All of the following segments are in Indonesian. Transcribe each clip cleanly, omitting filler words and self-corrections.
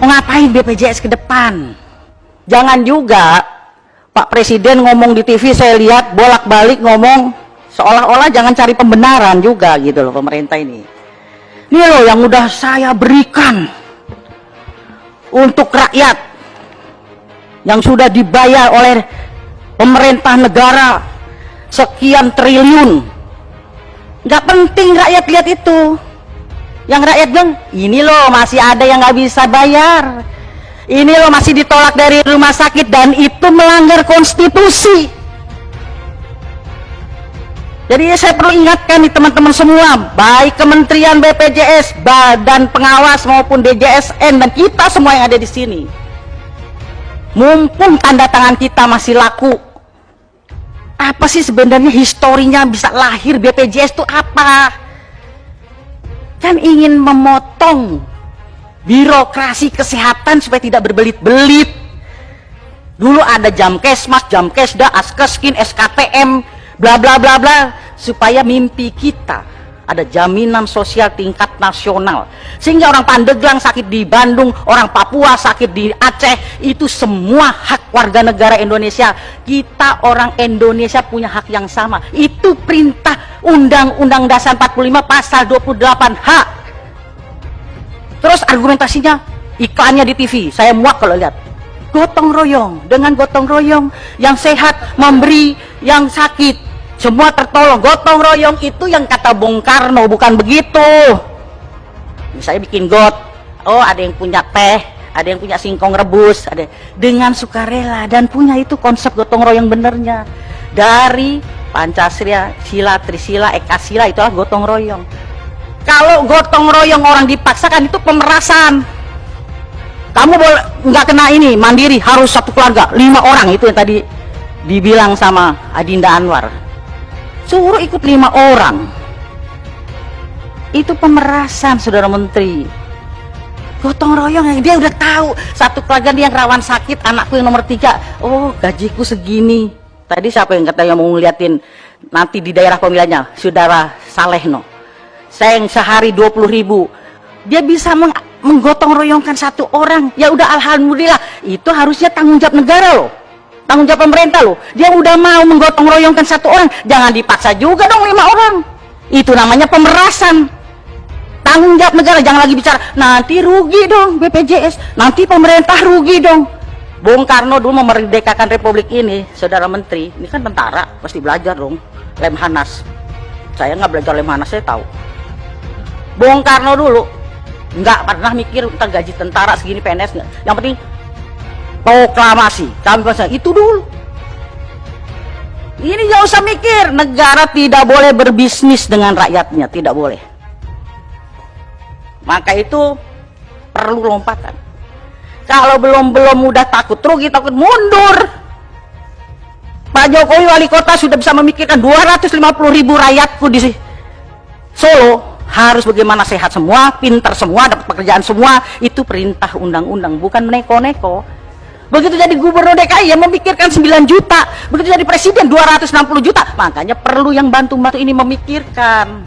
Mau ngapain BPJS ke depan? Jangan juga Pak Presiden ngomong di TV, saya lihat bolak-balik ngomong seolah-olah jangan cari pembenaran juga gitu loh pemerintah ini. Ini loh yang udah saya berikan untuk rakyat, yang sudah dibayar oleh pemerintah negara sekian triliun. Nggak penting rakyat lihat itu. Yang rakyat bilang, ini loh masih ada yang nggak bisa bayar, ini loh masih ditolak dari rumah sakit, dan itu melanggar konstitusi. Jadi saya perlu ingatkan nih teman-teman semua, baik Kementerian BPJS, Badan Pengawas maupun DJSN, dan kita semua yang ada di sini, mumpung tanda tangan kita masih laku, apa sih sebenarnya historinya bisa lahir BPJS itu apa? Kan ingin memotong birokrasi kesehatan supaya tidak berbelit-belit. Dulu ada Jamkesmas, Jamkesda, Askeskin, SKTM, bla bla bla bla, supaya mimpi kita ada jaminan sosial tingkat nasional, sehingga orang Pandeglang sakit di Bandung, orang Papua sakit di Aceh, itu semua hak warga negara Indonesia. Kita orang Indonesia punya hak yang sama. Itu perintah Undang-Undang Dasar 45 pasal 28H. Terus argumentasinya, iklannya di TV, saya muak kalau lihat gotong royong. Dengan gotong royong, yang sehat memberi yang sakit, semua tertolong. Gotong royong itu yang kata Bung Karno, bukan begitu. Misalnya bikin got, oh ada yang punya teh, ada yang punya singkong rebus, ada dengan sukarela, dan punya itu konsep gotong royong benernya. Dari Pancasila, Sila, Trisila, Ekasila, itulah gotong royong. Kalau gotong royong orang dipaksakan, itu pemerasan. Kamu boleh nggak kena ini, mandiri, harus satu keluarga 5 orang, itu yang tadi dibilang sama Adinda Anwar. Suruh ikut 5 orang, itu pemerasan, saudara menteri. Gotong royong yang dia udah tahu satu keluarga dia yang rawan sakit, anakku yang nomor 3, oh gajiku segini. Tadi siapa yang katanya mau ngeliatin nanti di daerah pemilihannya, saudara Salehno, saya yang sehari 20.000, dia bisa menggotong royongkan 1 orang, ya udah alhamdulillah. Itu harusnya tanggung jawab negara loh, tanggung jawab pemerintah loh. Dia udah mau menggotong royongkan 1 orang, jangan dipaksa juga dong 5 orang. Itu namanya pemerasan. Tanggung jawab negara, jangan lagi bicara nanti rugi dong BPJS, nanti pemerintah rugi dong. Bung Karno dulu memerdekakan republik ini, saudara menteri, ini kan tentara, pasti belajar dong Lemhanas. Saya nggak belajar Lemhanas, saya tahu. Bung Karno dulu nggak pernah mikir tentang gaji tentara segini, PNS nggak. Yang penting proklamasi, kami itu dulu. Ini nggak usah mikir, negara tidak boleh berbisnis dengan rakyatnya, tidak boleh. Maka itu perlu lompatan. Kalau belum udah takut rugi, takut mundur. Pak Jokowi wali kota sudah bisa memikirkan 250.000 rakyatku di Solo harus bagaimana sehat semua, pintar semua, dapat pekerjaan semua. Itu perintah undang-undang, bukan neko-neko. Begitu jadi gubernur DKI yang memikirkan 9 juta, begitu jadi presiden 260 juta. Makanya perlu yang bantu-bantu ini memikirkan.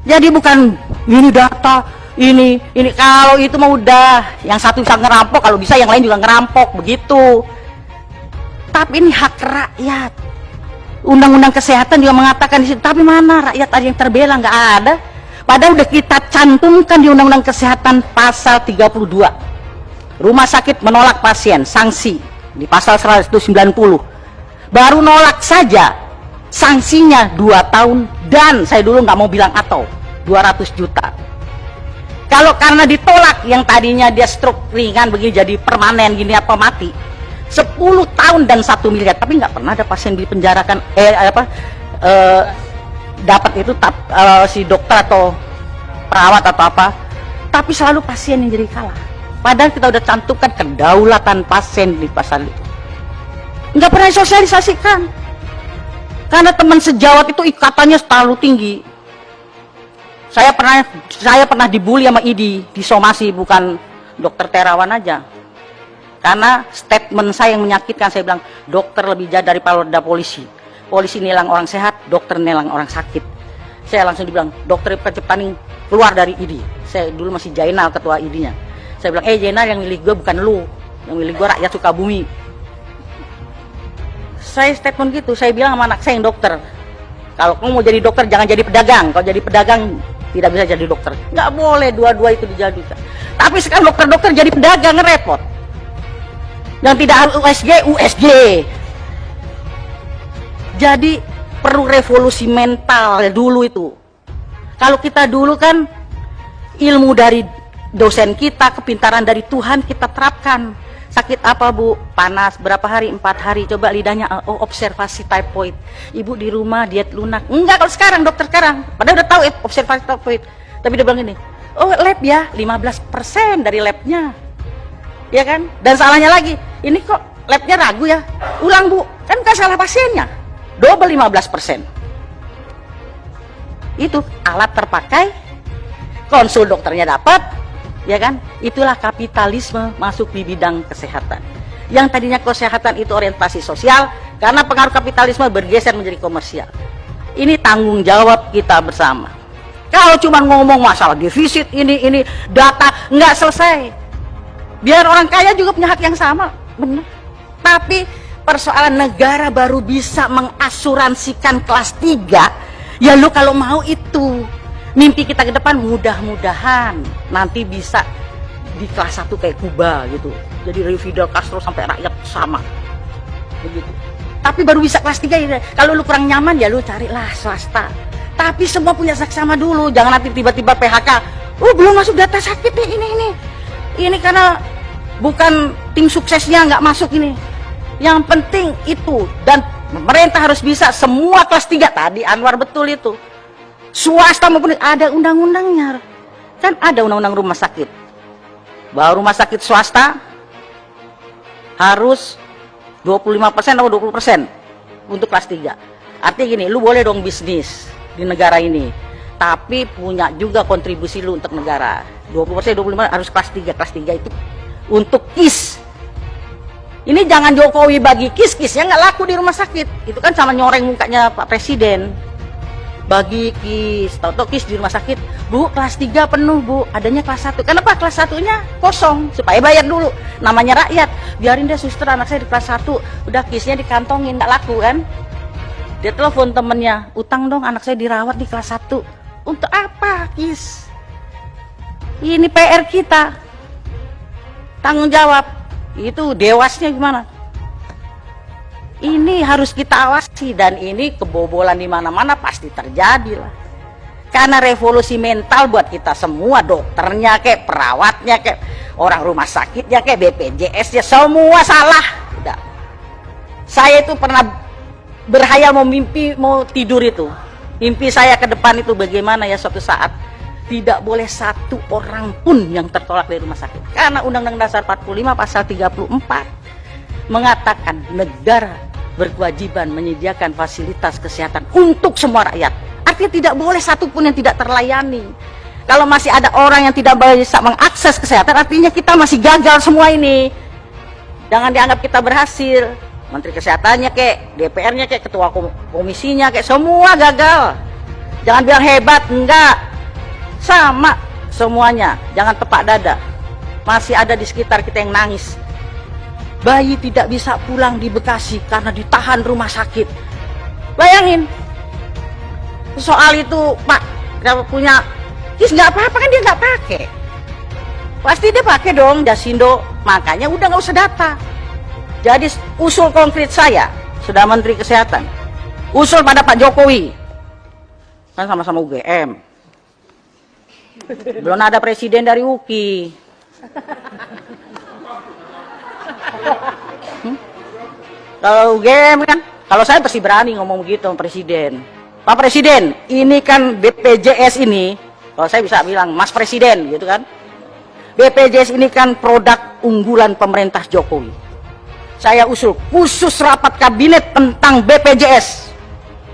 Jadi bukan ini data, ini kalau itu mah udah yang satu bisa ngerampok, kalau bisa yang lain juga ngerampok, begitu. Tapi ini hak rakyat. Undang-undang kesehatan juga mengatakan di situ, tapi mana rakyat ada yang terbela? Nggak ada. Padahal udah kita cantumkan di Undang-Undang Kesehatan pasal 32. Rumah sakit menolak pasien, sanksi di pasal 190. Baru nolak saja sanksinya 2 tahun, dan saya dulu nggak mau bilang atau 200 juta. Kalau karena ditolak yang tadinya dia stroke ringan begini jadi permanen gini apa mati, 10 tahun dan 1 miliar. Tapi nggak pernah ada pasien dipenjarakan dapat itu si dokter atau perawat atau apa, tapi selalu pasien yang jadi kalah. Padahal kita udah cantumkan kedaulatan pasien di pasal itu, nggak pernah disosialisasikan. Karena teman sejawat itu ikatannya terlalu tinggi. Saya pernah dibully sama ID di somasi, bukan dokter Terawan aja. Karena statement saya yang menyakitkan, saya bilang dokter lebih jahat daripada polisi. Polisi nilang orang sehat, dokter nilang orang sakit. Saya langsung dibilang dokter Ceptaning keluar dari ID. Saya dulu masih Jainal ketua ID-nya. Saya bilang, Jenal, yang milih gue bukan lu, yang milih gue rakyat Sukabumi. Saya statement gitu, saya bilang sama anak saya yang dokter, kalau kamu mau jadi dokter jangan jadi pedagang, kalau jadi pedagang tidak bisa jadi dokter. Nggak boleh dua-dua itu dijadikan. Tapi sekarang dokter-dokter jadi pedagang, repot. Yang tidak harus USG, USG. Jadi perlu revolusi mental dulu itu. Kalau kita dulu kan ilmu dari dosen kita, kepintaran dari Tuhan kita terapkan. Sakit apa Bu? Panas, berapa hari? 4 hari. Coba lidahnya, oh observasi typhoid. Ibu di rumah diet lunak. Enggak kalau sekarang, dokter sekarang. Padahal udah tahu observasi typhoid. Tapi dia bilang ini, oh lab ya, 15% dari labnya. Ya kan? Dan salahnya lagi, ini kok labnya ragu ya? Ulang Bu, kan bukan salah pasiennya. Double 15%. Itu alat terpakai, konsul dokternya dapat, ya kan? Itulah kapitalisme masuk di bidang kesehatan. Yang tadinya kesehatan itu orientasi sosial, karena pengaruh kapitalisme bergeser menjadi komersial. Ini tanggung jawab kita bersama. Kalau cuma ngomong masalah defisit ini data, nggak selesai. Biar orang kaya juga punya hak yang sama, benar. Tapi persoalan negara baru bisa mengasuransikan kelas 3, ya lu kalau mau itu. Mimpi kita ke depan mudah-mudahan nanti bisa di kelas 1 kayak Kuba gitu. Jadi dari Fidel Castro sampai rakyat sama. Begitu. Tapi baru bisa kelas 3 ya. Kalau lu kurang nyaman ya lu carilah swasta. Tapi semua punya saksama dulu. Jangan nanti tiba-tiba PHK. Oh belum masuk data sakit nih ini. Ini karena bukan tim suksesnya nggak masuk ini. Yang penting itu. Dan pemerintah harus bisa semua kelas 3. Tadi Anwar betul itu. Swasta maupun ada undang-undangnya. Kan ada undang-undang rumah sakit. Bahwa rumah sakit swasta harus 25% atau 20% untuk kelas 3. Artinya gini, lu boleh dong bisnis di negara ini, tapi punya juga kontribusi lu untuk negara. 20%, 25% harus kelas 3. Kelas 3 itu untuk KIS. Ini jangan Jokowi bagi KIS-KISnya nggak laku di rumah sakit. Itu kan sama nyoreng mukanya Pak Presiden. Bagi KIS, tahu-tahu KIS di rumah sakit, Bu, kelas 3 penuh Bu, adanya kelas 1. Kenapa kelas 1-nya kosong? Supaya bayar dulu, namanya rakyat. Biarin deh suster, anak saya di kelas 1, udah KIS-nya dikantongin, nggak laku kan? Dia telepon temennya, utang dong anak saya dirawat di kelas 1. Untuk apa KIS? Ini PR kita. Tanggung jawab. Itu dewasnya gimana? Ini harus kita awasi, dan ini kebobolan di mana-mana pasti terjadi lah. Karena revolusi mental buat kita semua, dokternya kayak perawatnya kayak orang rumah sakitnya kayak BPJS ya semua salah. Udah. Saya itu pernah berhayal mau mimpi mau tidur itu. Mimpi saya ke depan itu bagaimana ya suatu saat tidak boleh satu orang pun yang tertolak dari rumah sakit. Karena Undang-Undang Dasar 45 pasal 34 mengatakan negara berkewajiban menyediakan fasilitas kesehatan untuk semua rakyat. Artinya tidak boleh satu pun yang tidak terlayani. Kalau masih ada orang yang tidak bisa mengakses kesehatan, artinya kita masih gagal semua ini. Jangan dianggap kita berhasil. Menteri Kesehatannya kayak, DPR-nya kayak, ketua komisinya kayak, semua gagal. Jangan bilang hebat, enggak. Sama semuanya, jangan tepak dada. Masih ada di sekitar kita yang nangis. Bayi tidak bisa pulang di Bekasi karena ditahan rumah sakit. Bayangin. Soal itu Pak, kalau punya KIS nggak apa-apa kan dia nggak pakai. Pasti dia pakai dong Jasindo. Makanya udah nggak usah data. Jadi usul konkret saya, sudah Menteri Kesehatan, usul pada Pak Jokowi. Kan sama-sama UGM. Belum ada presiden dari UKI. Kalau UGM kan, kalau saya pasti berani ngomong begitu sama Presiden. Pak Presiden, ini kan BPJS ini, kalau saya bisa bilang Mas Presiden gitu kan, BPJS ini kan produk unggulan pemerintah Jokowi. Saya usul khusus rapat kabinet tentang BPJS,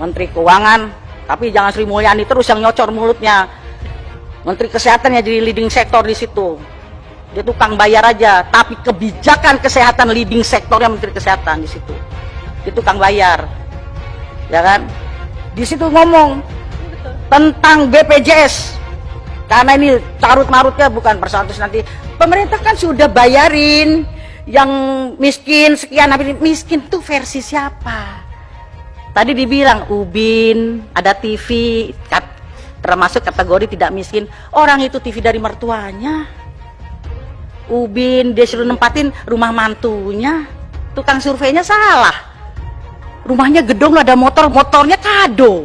Menteri Keuangan, tapi jangan Sri Mulyani terus yang nyocor mulutnya. Menteri Kesehatan ya jadi leading sektor di situ. Dia tukang bayar aja, tapi kebijakan kesehatan leading sektornya Menteri Kesehatan di situ. Dia tukang bayar, ya kan? Di situ ngomong tentang BPJS, karena ini carut marutnya bukan persoalan nanti Pemerintah kan sudah bayarin yang miskin sekian, tapi miskin tuh versi siapa? Tadi dibilang Ubin, ada TV, termasuk kategori tidak miskin. Orang itu TV dari mertuanya. Ubin dia suruh nempatin rumah mantunya. Tukang surveinya salah. Rumahnya gedung, ada motor, motornya kado.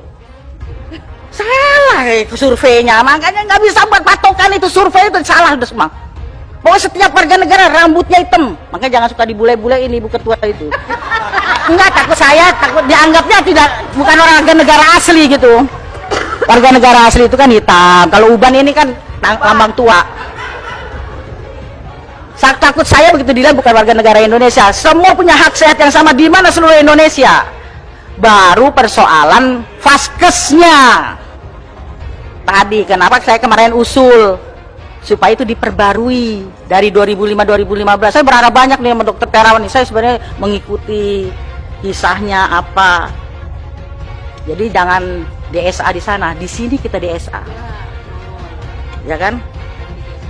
Salah surveinya, makanya nggak bisa buat patokan itu, survei itu salah udah semua. Pokoknya setiap warga negara rambutnya hitam, makanya jangan suka dibule-bule ini ibu ketua itu. Enggak, takut dianggapnya tidak, bukan warga negara asli gitu. Warga negara asli itu kan hitam, kalau uban ini kan lambang tua. Takut saya begitu dilihat bukan warga negara Indonesia. Semua punya hak sehat yang sama di mana seluruh Indonesia. Baru persoalan vaskesnya. Tadi kenapa saya kemarin usul supaya itu diperbarui dari 2005-2015. Saya berharap banyak nih sama Dokter Terawan nih. Saya sebenarnya mengikuti kisahnya apa. Jadi jangan DSA di sana, di sini kita DSA. Ya kan?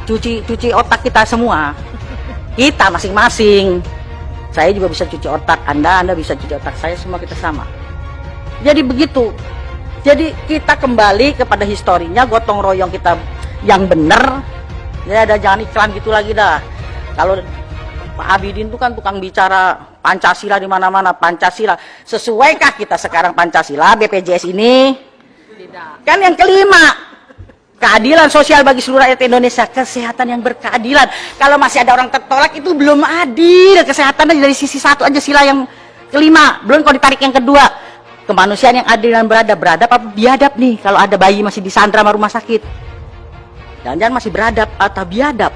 Cuci otak kita semua. Kita masing-masing. Saya juga bisa cuci otak, Anda bisa cuci otak saya, semua kita sama. Jadi begitu. Jadi kita kembali kepada historinya, gotong royong kita yang benar. Ya ada, jangan iklan gitu lagi dah. Kalau Pak Abidin itu kan tukang bicara Pancasila di mana-mana, Pancasila. Sesuaikah kita sekarang Pancasila BPJS ini? Tidak. Kan yang kelima, keadilan sosial bagi seluruh rakyat Indonesia, kesehatan yang berkeadilan. Kalau masih ada orang tertolak itu belum adil. Kesehatannya dari sisi satu aja, sila yang kelima. Belum kalau ditarik yang kedua, kemanusiaan yang adil dan beradab apa biadab nih. Kalau ada bayi masih disandra sama rumah sakit, jangan-jangan masih beradab atau biadab.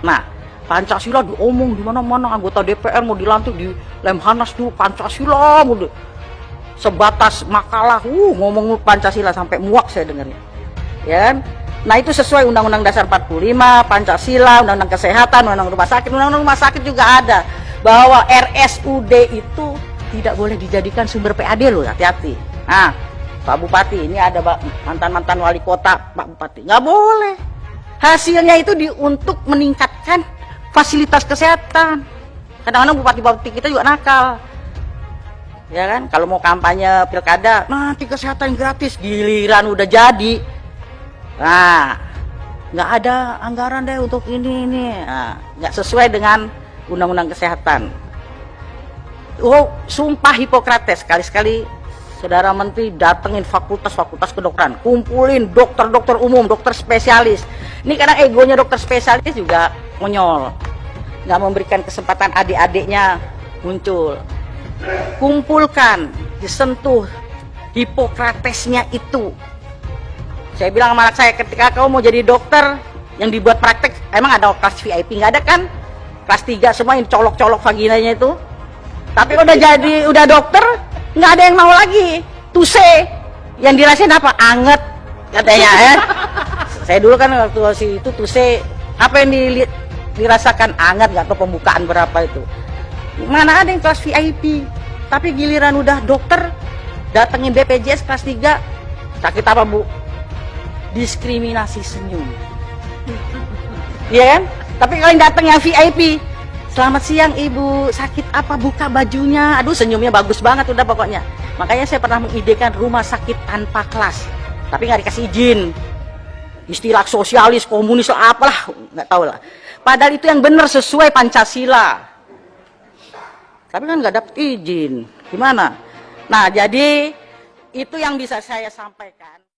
Nah, Pancasila diomong di mana-mana, anggota DPR mau dilantik di Lemhanas tuh Pancasila, sebatas makalah ngomong Pancasila sampai muak saya dengarnya. Ya, nah itu sesuai Undang-Undang Dasar 45, Pancasila, Undang-Undang Kesehatan, Undang-Undang Rumah Sakit. Undang-Undang Rumah Sakit juga ada bahwa RSUD itu tidak boleh dijadikan sumber PAD loh, hati-hati. Nah, Pak Bupati, ini ada mantan-mantan wali kota, Pak Bupati, nggak boleh. Hasilnya itu untuk meningkatkan fasilitas kesehatan. Kadang-kadang bupati-bupati kita juga nakal. Ya kan, kalau mau kampanye pilkada, nanti kesehatan gratis, giliran udah jadi. Nah, nggak ada anggaran deh untuk ini. Nah, nggak sesuai dengan Undang-Undang Kesehatan. Oh, sumpah Hipokrates, sekali-sekali Saudara Menteri datengin fakultas-fakultas kedokteran, kumpulin dokter-dokter umum, dokter spesialis. Ini kadang egonya dokter spesialis juga monyol, nggak memberikan kesempatan adik-adiknya muncul. Kumpulkan, disentuh Hipokratesnya itu. Saya bilang sama anak saya, ketika kau mau jadi dokter yang dibuat praktek, emang ada kelas VIP? Nggak ada kan? Kelas 3 semua yang colok-colok vaginanya itu. Tapi udah dokter, nggak ada yang mau lagi. Tuse, yang dirasain apa? Anget katanya ya. Saya dulu kan waktu itu tuse, apa yang dirasakan anget, nggak tahu pembukaan berapa itu. Mana ada yang kelas VIP? Tapi giliran udah dokter, datengin BPJS kelas 3, sakit apa Bu? Diskriminasi senyum. Iya kan? Tapi kalau yang datang yang VIP, selamat siang Ibu, sakit apa, buka bajunya, aduh senyumnya bagus banget udah pokoknya. Makanya saya pernah mengidekan rumah sakit tanpa kelas, tapi nggak dikasih izin. Istilah sosialis, komunis, apalah, nggak tahu lah. Padahal itu yang benar sesuai Pancasila. Tapi kan nggak dapet izin, gimana? Nah jadi itu yang bisa saya sampaikan.